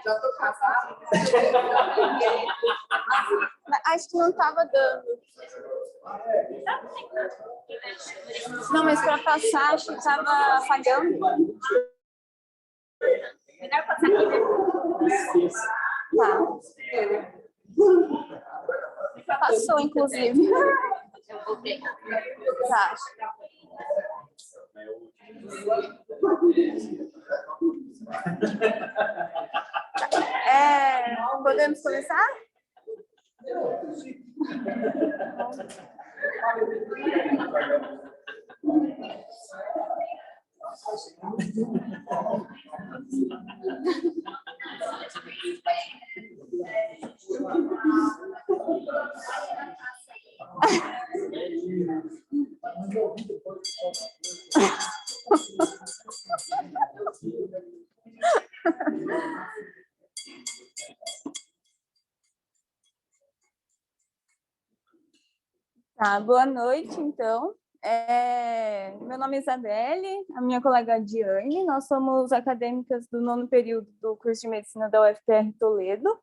Já tô casada. Acho que não estava dando. Não, mas para passar, acho que estava falhando. Melhor passar aqui, né? Tá. Passou, inclusive. Eu voltei. Tá. Podemos começar? Tá, boa noite, então. Meu nome é Isabelle, a minha colega Diane, nós somos acadêmicas do 9º período do curso de Medicina da UFPR Toledo,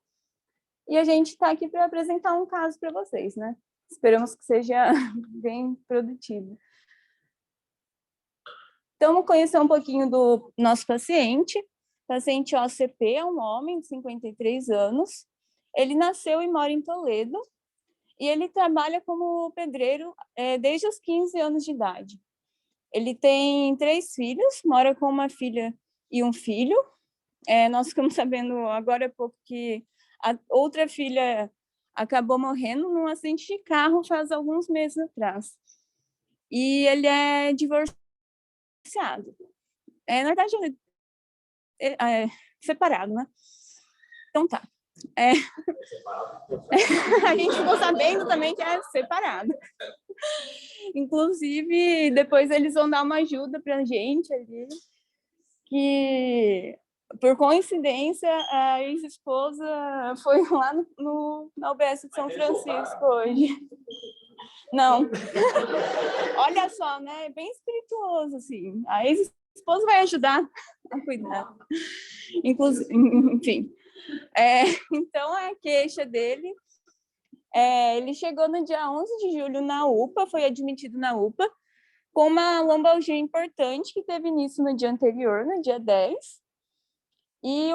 e a gente está aqui para apresentar um caso para vocês, né? Esperamos que seja bem produtivo. Então, vamos conhecer um pouquinho do nosso paciente. O paciente OCP é um homem de 53 anos, ele nasceu e mora em Toledo, e ele trabalha como pedreiro desde os 15 anos de idade. Ele tem 3 filhos, mora com uma filha e um filho. Nós ficamos sabendo agora há pouco que a outra filha acabou morrendo num acidente de carro faz alguns meses atrás. E ele é divorciado. Na verdade, ele é separado, né? Então tá. A gente ficou sabendo também que é separado. Inclusive, depois eles vão dar uma ajuda pra gente ali, que, por coincidência, a ex-esposa foi lá na UBS de São Francisco hoje. Não. Olha só, né? É bem espirituoso, assim. A ex-esposa vai ajudar a cuidar. Inclusive, enfim. Então, a queixa dele... ele chegou no dia 11 de julho na UPA, foi admitido na UPA, com uma lombalgia importante que teve início no dia anterior, no dia 10, e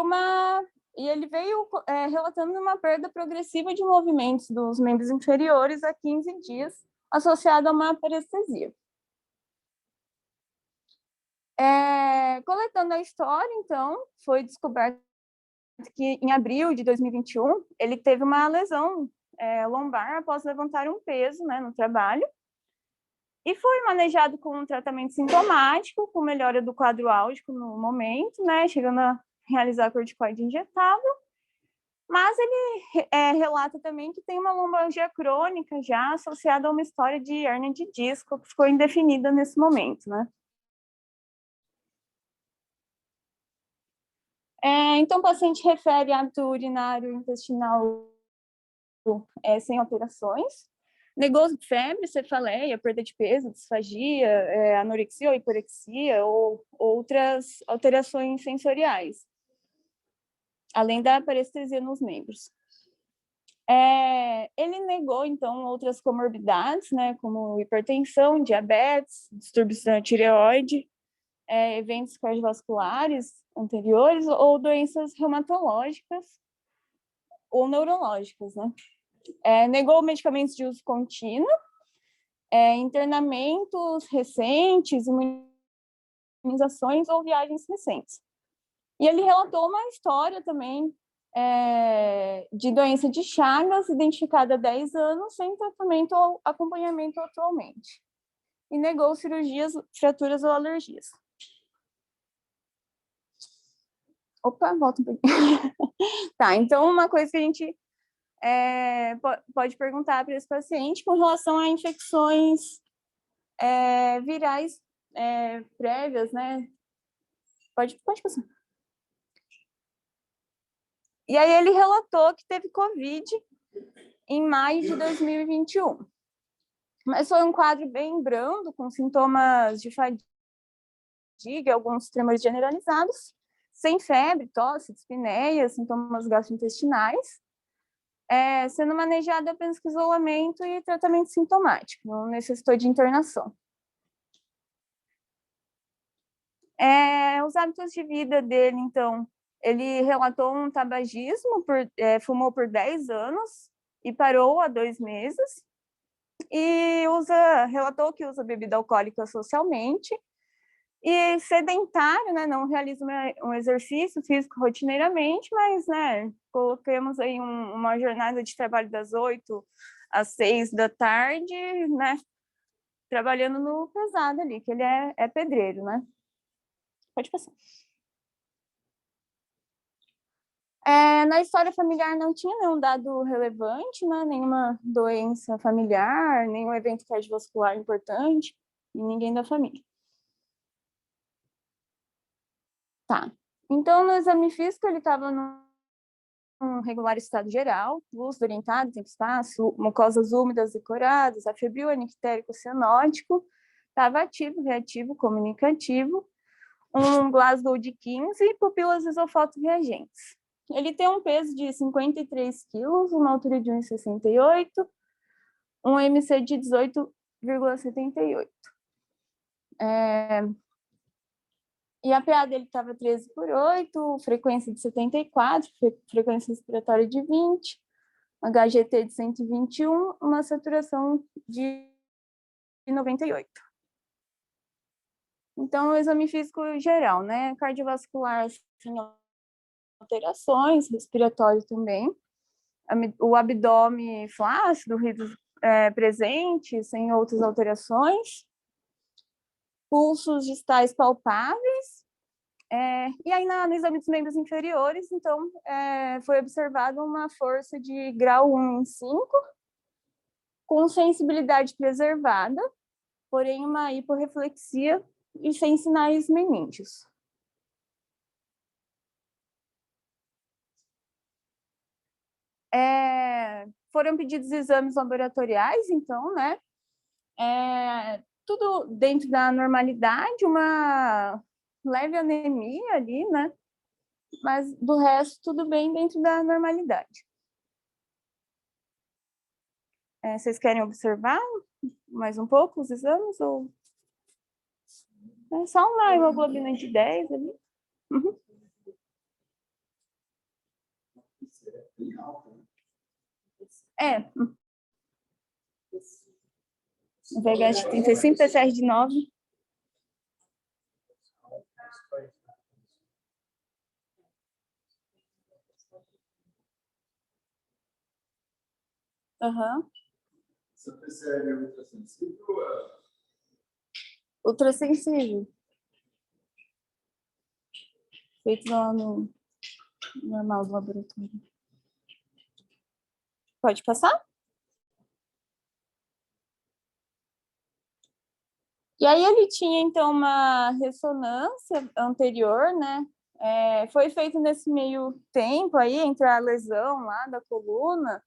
ele veio relatando uma perda progressiva de movimentos dos membros inferiores a 15 dias, associada a uma parestesia. Coletando a história, então, foi descoberto que em abril de 2021 ele teve uma lesão lombar após levantar um peso, né, no trabalho, e foi manejado com um tratamento sintomático, com melhora do quadro álgico no momento, né, chegando a realizar corticoide injetável, mas ele relata também que tem uma lombalgia crônica já associada a uma história de hérnia de disco, que ficou indefinida nesse momento, né. Então, o paciente refere hábito urinário intestinal sem alterações, negou febre, cefaleia, perda de peso, disfagia, anorexia ou hiporexia ou outras alterações sensoriais, além da parestesia nos membros. Ele negou, então, outras comorbidades, né, como hipertensão, diabetes, distúrbios da tireoide, eventos cardiovasculares anteriores ou doenças reumatológicas ou neurológicas, né? Negou medicamentos de uso contínuo, internamentos recentes, imunizações ou viagens recentes. E ele relatou uma história também de doença de Chagas, identificada há 10 anos, sem tratamento ou acompanhamento atualmente. E negou cirurgias, fraturas ou alergias. Opa, volta um pouquinho. Tá, então uma coisa que a gente pode perguntar para esse paciente com relação a infecções virais prévias, né? Pode passar. E aí ele relatou que teve Covid em maio de 2021. Mas foi um quadro bem brando, com sintomas de fadiga, alguns tremores generalizados, sem febre, tosse, dispneia, sintomas gastrointestinais, sendo manejado apenas com isolamento e tratamento sintomático, não necessitou de internação. Os hábitos de vida dele, então, ele relatou um tabagismo, fumou por 10 anos e parou há 2 meses, e relatou que usa bebida alcoólica socialmente, e sedentário, né, não realiza um exercício físico rotineiramente, mas, né, coloquemos aí uma jornada de trabalho das 8 às 6 da tarde, né, trabalhando no pesado ali, que ele é pedreiro, né. Pode passar. Na história familiar não tinha nenhum dado relevante, né, nenhuma doença familiar, nenhum evento cardiovascular importante, e ninguém da família. Tá. Então, no exame físico, ele estava num regular estado geral, lúcido, orientado, tempo espaço, mucosas úmidas e coradas, afebril, anictérico, cianótico, estava ativo, reativo, comunicativo, um Glasgow de 15 e pupilas isofotoreagentes. Ele tem um peso de 53 quilos, uma altura de 1,68, um MC de 18,78. E a PA dele estava 13/8, frequência de 74, frequência respiratória de 20, HGT de 121, uma saturação de 98. Então, o exame físico geral, né? Cardiovascular, sem alterações, respiratório também. O abdômen flácido, ruídos presente, sem outras alterações. Pulsos distais palpáveis. E aí, no exame dos membros inferiores, então, foi observada uma força de grau 1 em 5, com sensibilidade preservada, porém uma hiporreflexia e sem sinais meníngeos. Foram pedidos exames laboratoriais, então, né? Tudo dentro da normalidade, uma leve anemia ali, né? Mas do resto, tudo bem dentro da normalidade. Vocês querem observar mais um pouco os exames? Ou... só uma hemoglobina de 10 ali. Uhum. VH de 35, PCR de 9. Aham. Essa PCR é ultrassensível ou é? Ultrassensível. Feito lá no normal do laboratório. Pode passar? E aí ele tinha, então, uma ressonância anterior, né? Foi feito nesse meio tempo aí, entre a lesão lá da coluna,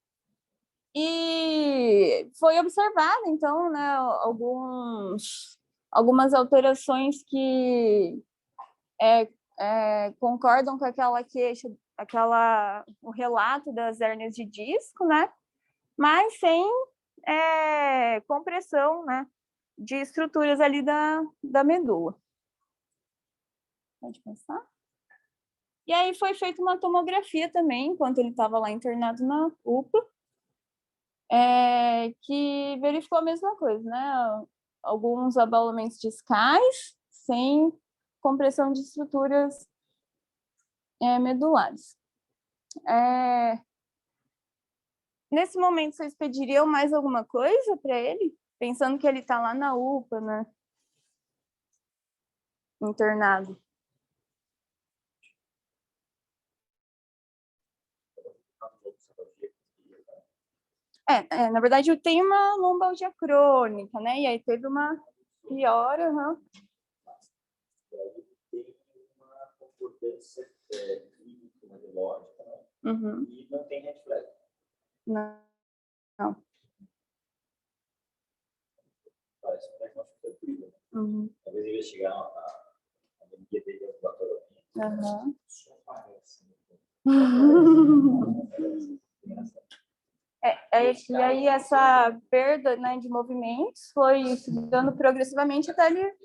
e foi observado, então, né, algumas alterações que concordam com aquela queixa, o relato das hérnias de disco, né? Mas sem compressão, né? De estruturas ali da medula. Pode passar? E aí foi feita uma tomografia também, enquanto ele estava lá internado na UPA, que verificou a mesma coisa, né? Alguns abalamentos discais, sem compressão de estruturas medulares. Nesse momento, vocês pediriam mais alguma coisa para ele? Pensando que ele está lá na UPA, né? Internado. Na verdade, eu tenho uma lombalgia crônica, né? E aí teve uma piora. Uhum. Tem uma concordância clínica, neurológica, né? Uhum. E não tem red flag. Não. tranquilo, né? Uhum. Talvez investigar a anemia dele ambulatorialmente. Aham. Só parece, né? E aí essa perda, né, de movimentos foi se dando progressivamente até ele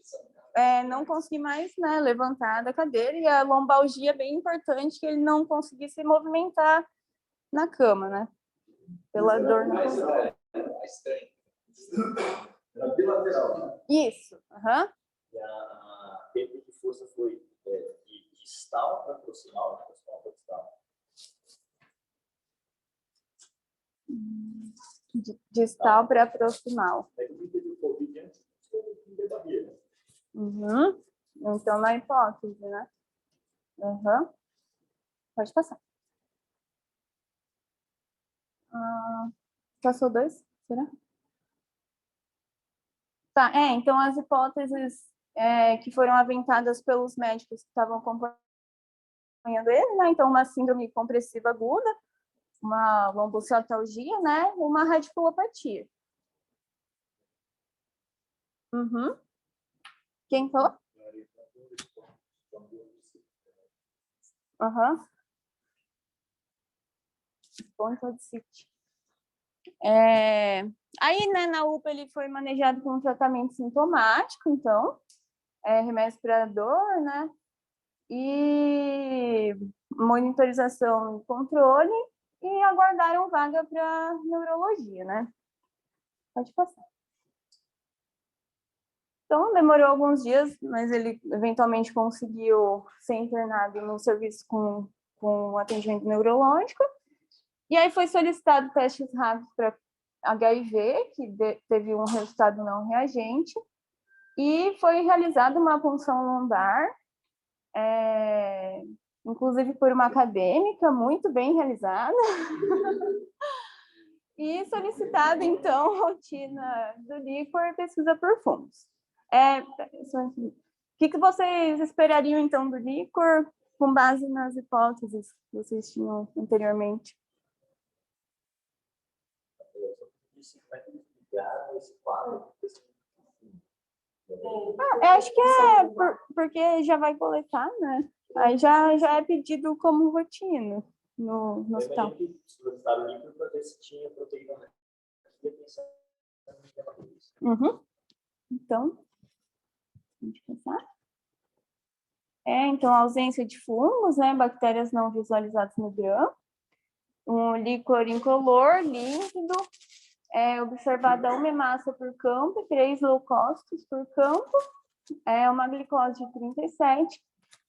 não conseguir mais, né, levantar da cadeira, e a lombalgia é bem importante, que ele não conseguisse se movimentar na cama, né, pela dor na coluna. Era bilateral, né? Isso, aham. E a perda de força foi de distal para proximal, de proximal para distal. Distal para proximal. É que ele teve o Covid antes de barriga, né? Uhum. Então, na hipótese, né? Uhum. Pode passar. Passou 2? Será? Tá, então as hipóteses que foram aventadas pelos médicos que estavam acompanhando ele, né? Então, uma síndrome compressiva aguda, uma lombocalgia, né? Uma radiculopatia. Uhum. Quem falou? Aham. Pontodicite. Aí, né, na UPA ele foi manejado com um tratamento sintomático, então, remédio para dor, né? E monitorização e controle, e aguardaram vaga para neurologia, né? Pode passar. Então, demorou alguns dias, mas ele eventualmente conseguiu ser internado no serviço com atendimento neurológico. E aí foi solicitado testes rápidos para HIV, que teve um resultado não reagente, e foi realizada uma punção lombar, inclusive por uma acadêmica, muito bem realizada. E solicitada, então, rotina do líquor e pesquisa por fumos. O que vocês esperariam, então, do líquor, com base nas hipóteses que vocês tinham anteriormente? Eu acho que porque já vai coletar, né? Aí já é pedido como rotina no hospital. Uhum. Então, vamos pensar. Então, ausência de fungos, né? Bactérias não visualizadas no grão. Um líquor incolor, líquido. Observada uma hemácia por campo, 3 leucócitos por campo. Uma glicose de 37.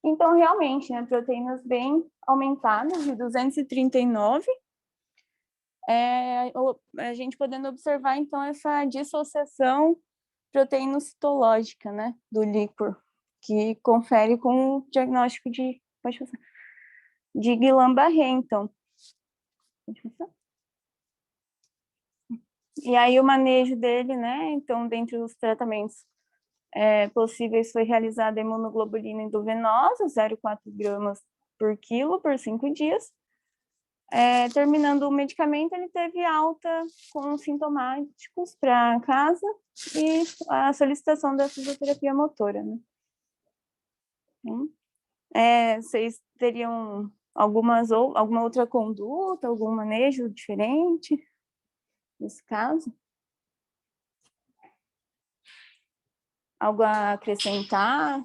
Então, realmente, né? Proteínas bem aumentadas, de 239. A gente podendo observar, então, essa dissociação proteinocitológica, né? Do líquor, que confere com o diagnóstico de Guillain-Barré, então. E aí o manejo dele, né? Então, dentre os tratamentos possíveis, foi realizada a imunoglobulina endovenosa, 0,4 gramas por quilo, por 5 dias. Terminando o medicamento, ele teve alta com sintomáticos para casa e a solicitação da fisioterapia motora, né? Vocês teriam alguma outra conduta, algum manejo diferente nesse caso? Algo a acrescentar?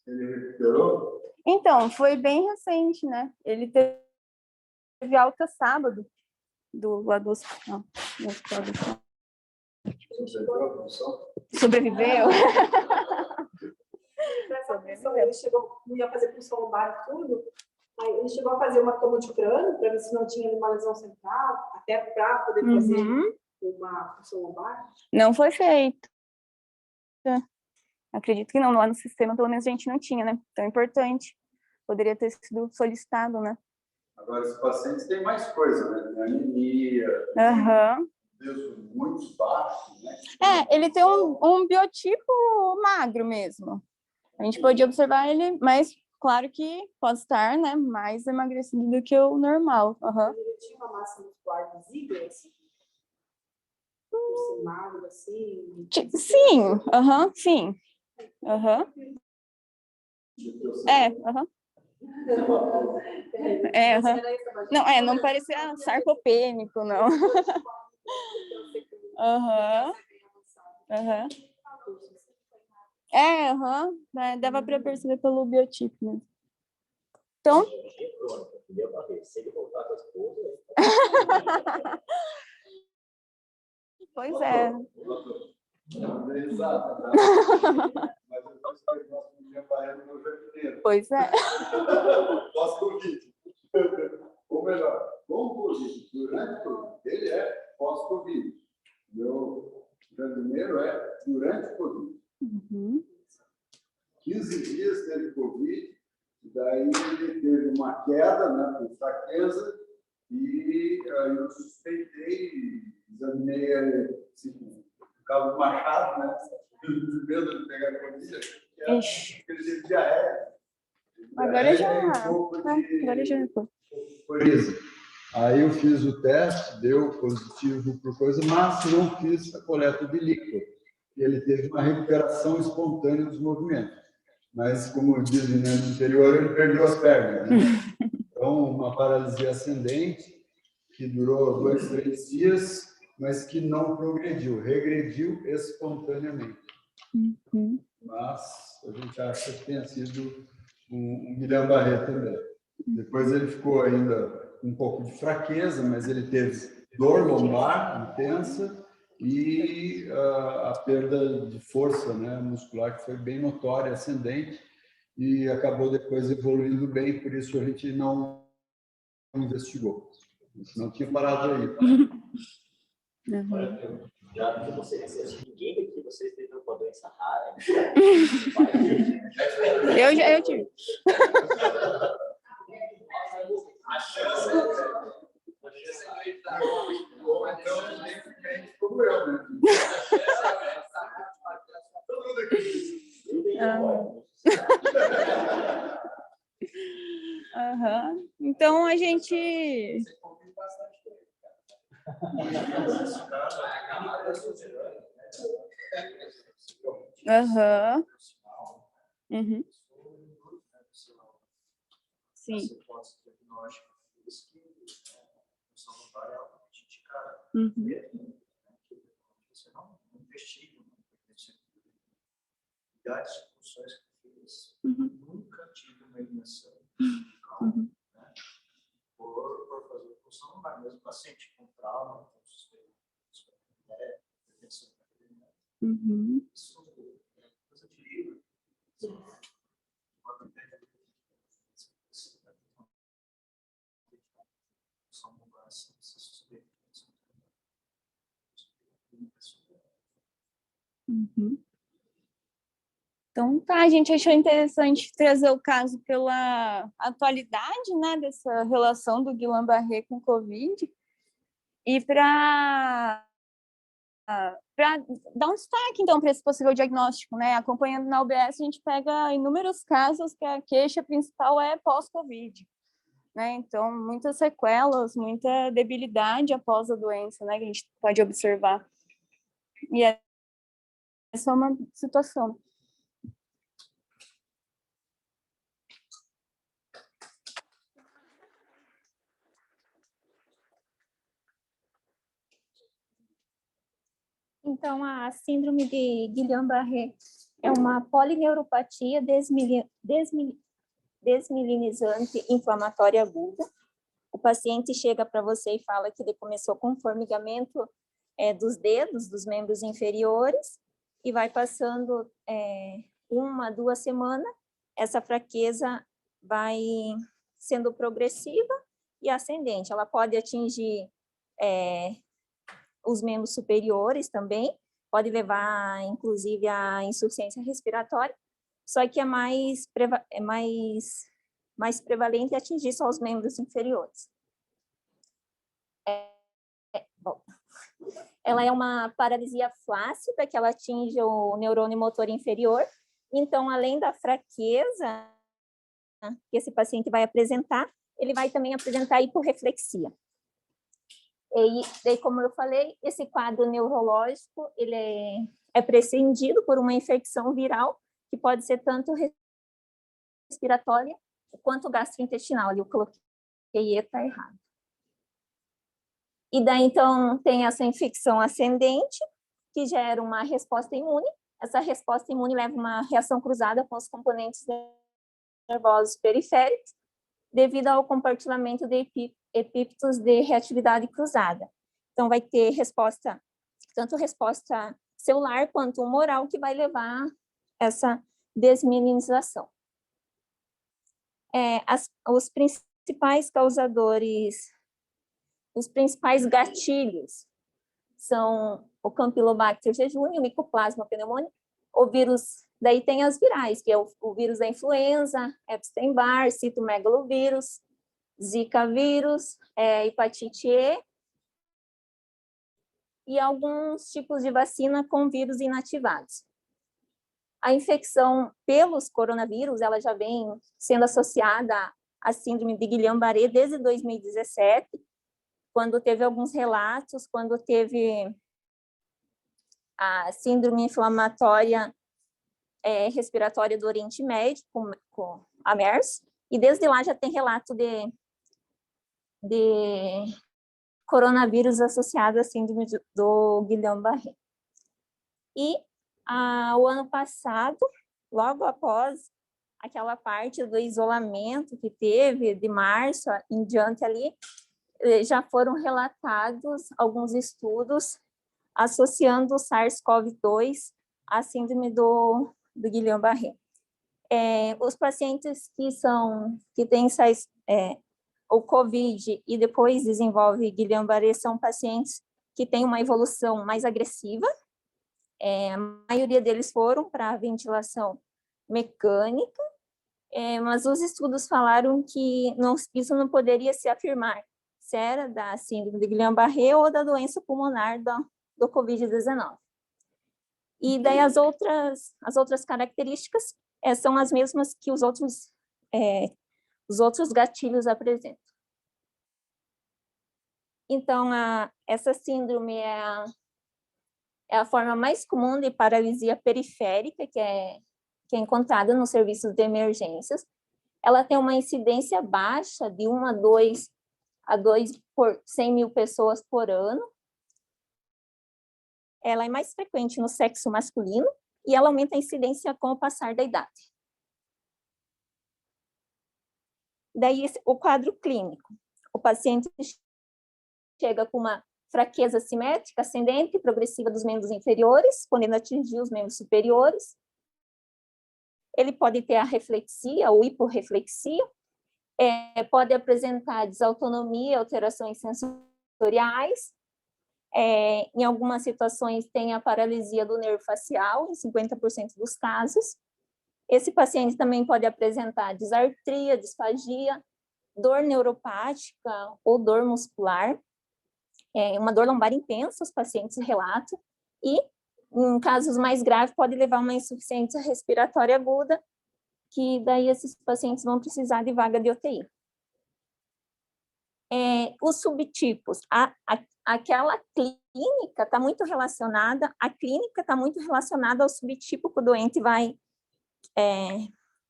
Ele recuperou? Então, foi bem recente, né? Ele teve alta sábado lá do hospital. Sobreviveu? Nessa função, ele chegou, não ia fazer função lombar e tudo, aí ele chegou a fazer uma toma de crânio para ver se não tinha uma lesão central, até para poder fazer uma função lombar. Não foi feito. Acredito que não, lá no sistema pelo menos a gente não tinha, né? Então é importante. Poderia ter sido solicitado, né? Agora, os pacientes têm mais coisa, né? Tem anemia, peso muito baixo, né? Ele tem um biotipo magro mesmo. A gente pode observar ele, mas claro que pode estar, né, mais emagrecido do que o normal. Ele tinha uma massa muscular visível, assim? aproximado, assim? Sim, sim. Não parecia sarcopênico, não. Dava para perceber pelo biotipo, né? Então... Se ele voltar com a esposa... Pois é. Exato. Mas eu posso pegar um Guillain-Barré no meu jardineiro. Pois é. Pós-Covid. Ou melhor, com o Covid. Durante o Covid. Ele é pós-Covid. Meu jardineiro é durante o Covid. 15 dias teve Covid, e daí ele teve uma queda, né, por fraqueza, e aí eu suspeitei, examinei ele, assim, por causa do machado, né, de medo de pegar Covid, que era aquele tipo de diarreia. Agora já. Agora já foi isso. Aí eu fiz o teste, deu positivo por coisa, mas não fiz a coleta de líquido. Ele teve uma recuperação espontânea dos movimentos. Mas, como dizem, né, no interior, ele perdeu as pernas. Né? Então, uma paralisia ascendente, que durou 2, 3 dias, mas que não progrediu, regrediu espontaneamente. Mas a gente acha que tenha sido um Guillain-Barré também. Depois ele ficou ainda com um pouco de fraqueza, mas ele teve dor lombar intensa e a perda de força, né, muscular, que foi bem notória, ascendente, e acabou depois evoluindo bem, por isso a gente não investigou. Não tinha parado aí. Já que você ninguém aqui, vocês teve uma doença rara. Eu tive. A chance é que ou então nem fiquei como eu, né? Todo mundo aqui. Então a gente... Sim. Você não investiga em discussões que eu fiz, nunca tive uma eliminação por fazer função lombar, mesmo paciente com trauma, com suspeita, isso é coisa de livro. Então, tá, a gente achou interessante trazer o caso pela atualidade, né, dessa relação do Guillain-Barré com Covid, e para dar um destaque, então, para esse possível diagnóstico, né? Acompanhando na UBS, a gente pega inúmeros casos que a queixa principal é pós-Covid, né? Então, muitas sequelas, muita debilidade após a doença, né, que a gente pode observar. E essa é uma situação. Então, a síndrome de Guillain-Barré é uma polineuropatia desmielinizante inflamatória aguda. O paciente chega para você e fala que ele começou com formigamento dos dedos, dos membros inferiores, e vai passando 1, 2 semanas, essa fraqueza vai sendo progressiva e ascendente. Ela pode atingir os membros superiores também, pode levar, inclusive, à insuficiência respiratória, só que é mais prevalente atingir só os membros inferiores. Ela é uma paralisia flácida, que ela atinge o neurônio motor inferior, então, além da fraqueza que esse paciente vai apresentar, ele vai também apresentar hiporreflexia. E daí, como eu falei, esse quadro neurológico, ele é precedido por uma infecção viral, que pode ser tanto respiratória quanto gastrointestinal. Eu coloquei está errado. E daí, então, tem essa infecção ascendente, que gera uma resposta imune. Essa resposta imune leva uma reação cruzada com os componentes nervosos periféricos, devido ao compartilhamento de epípetos de reatividade cruzada. Então, vai ter resposta, tanto resposta celular quanto humoral, que vai levar essa desmielinização. Os principais causadores, os principais gatilhos são o Campylobacter jejuni, o Mycoplasma pneumoniae, o vírus, daí tem as virais, que é o vírus da influenza, Epstein-Barr, citomegalovírus, Zika vírus, hepatite E, e alguns tipos de vacina com vírus inativados. A infecção pelos coronavírus, ela já vem sendo associada à síndrome de Guillain-Barré desde 2017, quando teve alguns relatos, quando teve a síndrome inflamatória respiratória do Oriente Médio, com a MERS, e desde lá já tem relato de coronavírus associado à síndrome do Guillain-Barré. E o ano passado, logo após aquela parte do isolamento que teve, de março em diante ali, já foram relatados alguns estudos associando o SARS-CoV-2 à síndrome do Guillain-Barré. Os pacientes que têm o COVID e depois desenvolvem Guillain-Barré são pacientes que têm uma evolução mais agressiva. A maioria deles foram para a ventilação mecânica, mas os estudos falaram que isso não poderia se afirmar se era da síndrome de Guillain-Barré ou da doença pulmonar do COVID-19. E daí as outras características são as mesmas que os outros gatilhos apresentam. Então, essa síndrome é a forma mais comum de paralisia periférica, que é encontrada nos serviços de emergências. Ela tem uma incidência baixa de 1 a 2 por 100 mil pessoas por ano. Ela é mais frequente no sexo masculino e ela aumenta a incidência com o passar da idade. Daí, o quadro clínico. O paciente chega com uma fraqueza simétrica, ascendente e progressiva dos membros inferiores, podendo atingir os membros superiores. Ele pode ter a reflexia ou hiporreflexia, pode apresentar desautonomia, alterações sensoriais. Em algumas situações, tem a paralisia do nervo facial, em 50% dos casos. Esse paciente também pode apresentar disartria, disfagia, dor neuropática ou dor muscular, uma dor lombar intensa, os pacientes relatam, e, em casos mais graves, pode levar a uma insuficiência respiratória aguda, que daí esses pacientes vão precisar de vaga de UTI. Os subtipos, aquela clínica está muito relacionada, a clínica está muito relacionada ao subtipo que o doente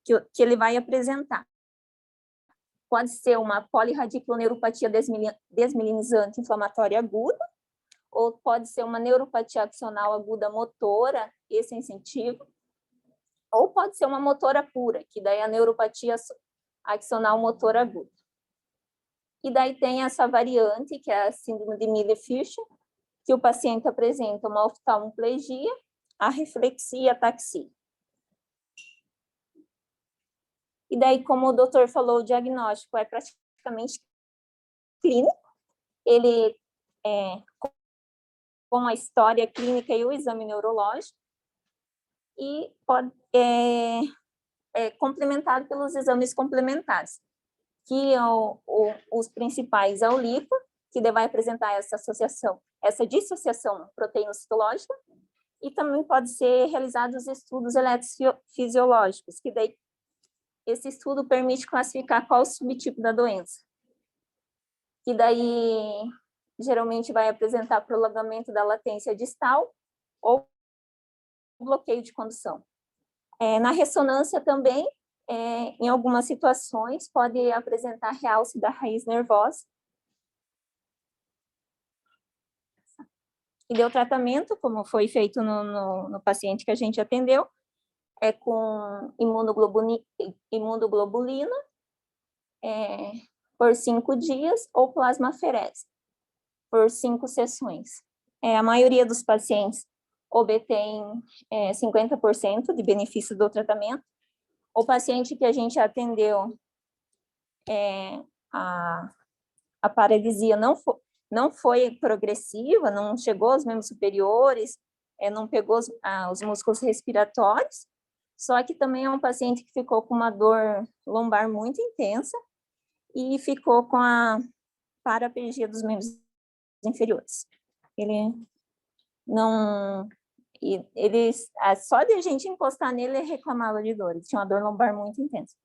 que ele vai apresentar. Pode ser uma polirradiculoneuropatia desmielinizante inflamatória aguda, ou pode ser uma neuropatia axonal aguda motora, esse é incentivo, ou pode ser uma motora pura, que daí é a neuropatia axonal motora aguda. E daí tem essa variante, que é a síndrome de Miller-Fisher, que o paciente apresenta uma oftalmoplegia, arreflexia e ataxia. E daí, como o doutor falou, o diagnóstico é praticamente clínico. Ele com a história clínica e o exame neurológico, e complementado pelos exames complementares, que os principais é o LIPA, que vai apresentar essa dissociação proteíno-citológica, e também pode ser realizados estudos eletrofisiológicos, que daí esse estudo permite classificar qual o subtipo da doença. Que daí geralmente vai apresentar prolongamento da latência distal ou bloqueio de condução. Na ressonância também, em algumas situações, pode apresentar realce da raiz nervosa. E deu tratamento, como foi feito no paciente que a gente atendeu, com imunoglobulina por 5 dias ou plasmaferese por 5 sessões. A maioria dos pacientes obtém 50% de benefício do tratamento. O paciente que a gente atendeu, a paralisia não foi progressiva, não chegou aos membros superiores, não pegou os músculos respiratórios, só que também é um paciente que ficou com uma dor lombar muito intensa e ficou com a paraplegia dos membros inferiores. Ele não... só de a gente encostar nele, ele reclamava de dor, ele tinha uma dor lombar muito intensa.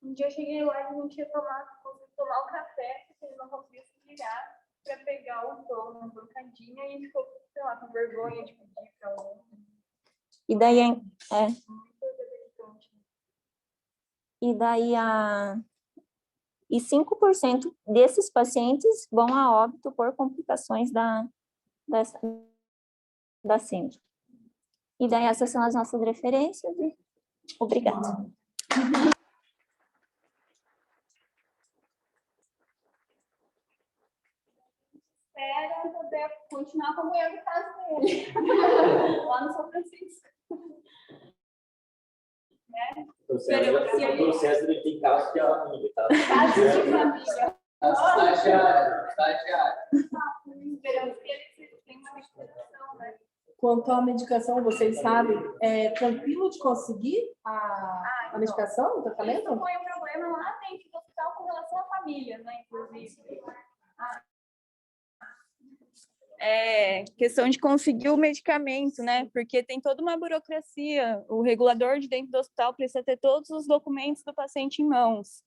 Um dia eu cheguei lá e não tinha tomar o café, porque ele não conseguia se virar para pegar o tom na bancadinha e ficou, sei lá, com vergonha de pedir para o... E daí, e 5% desses pacientes vão a óbito por complicações da síndrome. E daí essas são as nossas referências. Obrigada. Espero poder continuar acompanhando o caso dele. Lá no São Francisco. O César ele tem caso de família, tá? Caso de família. Estagiário. Esperamos que ele tenha uma recuperação, né? Quanto à medicação, vocês sabem, é tranquilo de conseguir a medicação, o tratamento? Isso foi um problema lá dentro do hospital com relação à família, né, inclusive. Questão de conseguir o medicamento, né? Porque tem toda uma burocracia. O regulador de dentro do hospital precisa ter todos os documentos do paciente em mãos.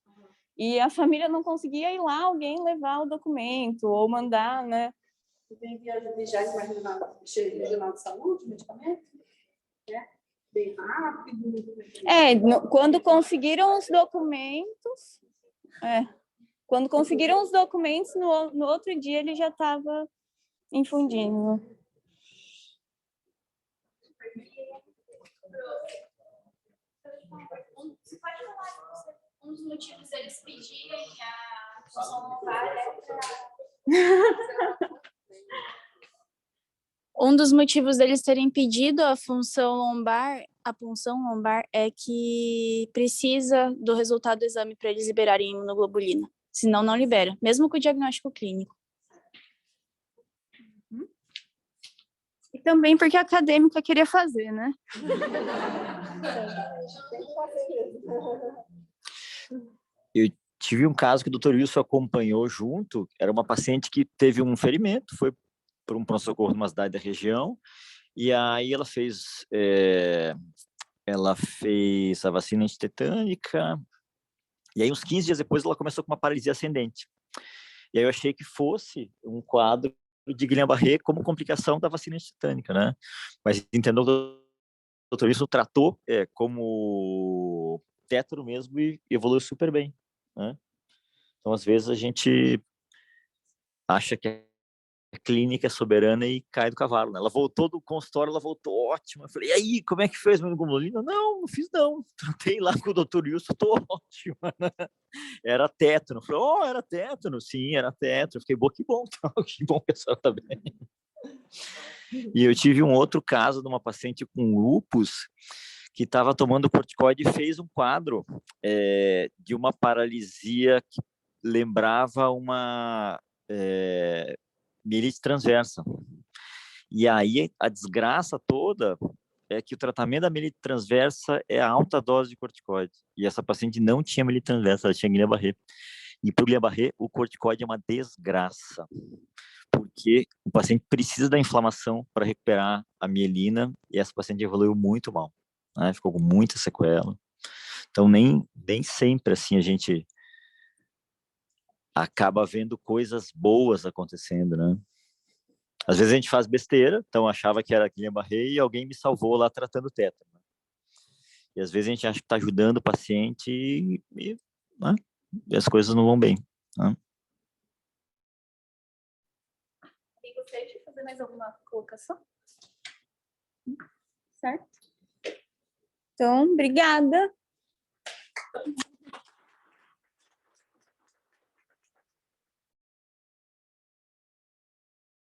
E a família não conseguia ir lá, alguém levar o documento ou mandar, né? Tem viagens mais regional de saúde, medicamento? Bem rápido. Quando conseguiram os documentos, no outro dia ele já estava infundindo. Você pode falar um dos motivos deles pedirem a função lombar Um dos motivos deles terem pedido a punção lombar é que precisa do resultado do exame para eles liberarem imunoglobulina. Senão não libera, mesmo com o diagnóstico clínico. E também porque a acadêmica queria fazer, né? Eu tive um caso que o doutor Wilson acompanhou junto, era uma paciente que teve um ferimento, foi para um pronto-socorro numa cidade da região, e aí ela fez a vacina antitetânica, e aí uns 15 dias depois ela começou com uma paralisia ascendente. E aí eu achei que fosse um quadro de Guillain-Barré como complicação da vacina antitetânica, né? Mas entendeu que o doutor Wilson tratou como tétano mesmo e evoluiu super bem, né? Então, às vezes, a gente acha que a clínica é soberana e cai do cavalo, né? Ela voltou do consultório, ela voltou ótima. Eu falei, e aí, como é que fez meu imunoglobulina? Não fiz não. Tratei lá com o doutor Wilson, tô ótima, né? Era tétano. Eu falei, era tétano? Sim, era tétano. Eu fiquei, que bom, que bom que a senhora tá bem. E eu tive um outro caso de uma paciente com lúpus que estava tomando corticoide e fez um quadro de uma paralisia que lembrava uma mielite transversa. E aí a desgraça toda é que o tratamento da mielite transversa é a alta dose de corticoide. E essa paciente não tinha mielite transversa, ela tinha Guillain-Barré. E para o Guillain-Barré, o corticoide é uma desgraça, porque o paciente precisa da inflamação para recuperar a mielina, e essa paciente evoluiu muito mal, né? Ficou com muita sequela. Então, nem sempre assim a gente acaba vendo coisas boas acontecendo, né? Às vezes a gente faz besteira, então achava que era Guillain-Barré e alguém me salvou lá tratando tétano. E às vezes a gente acha que está ajudando o paciente né? E as coisas não vão bem. Né? E gostaria de fazer mais alguma colocação? Certo? Então, obrigada.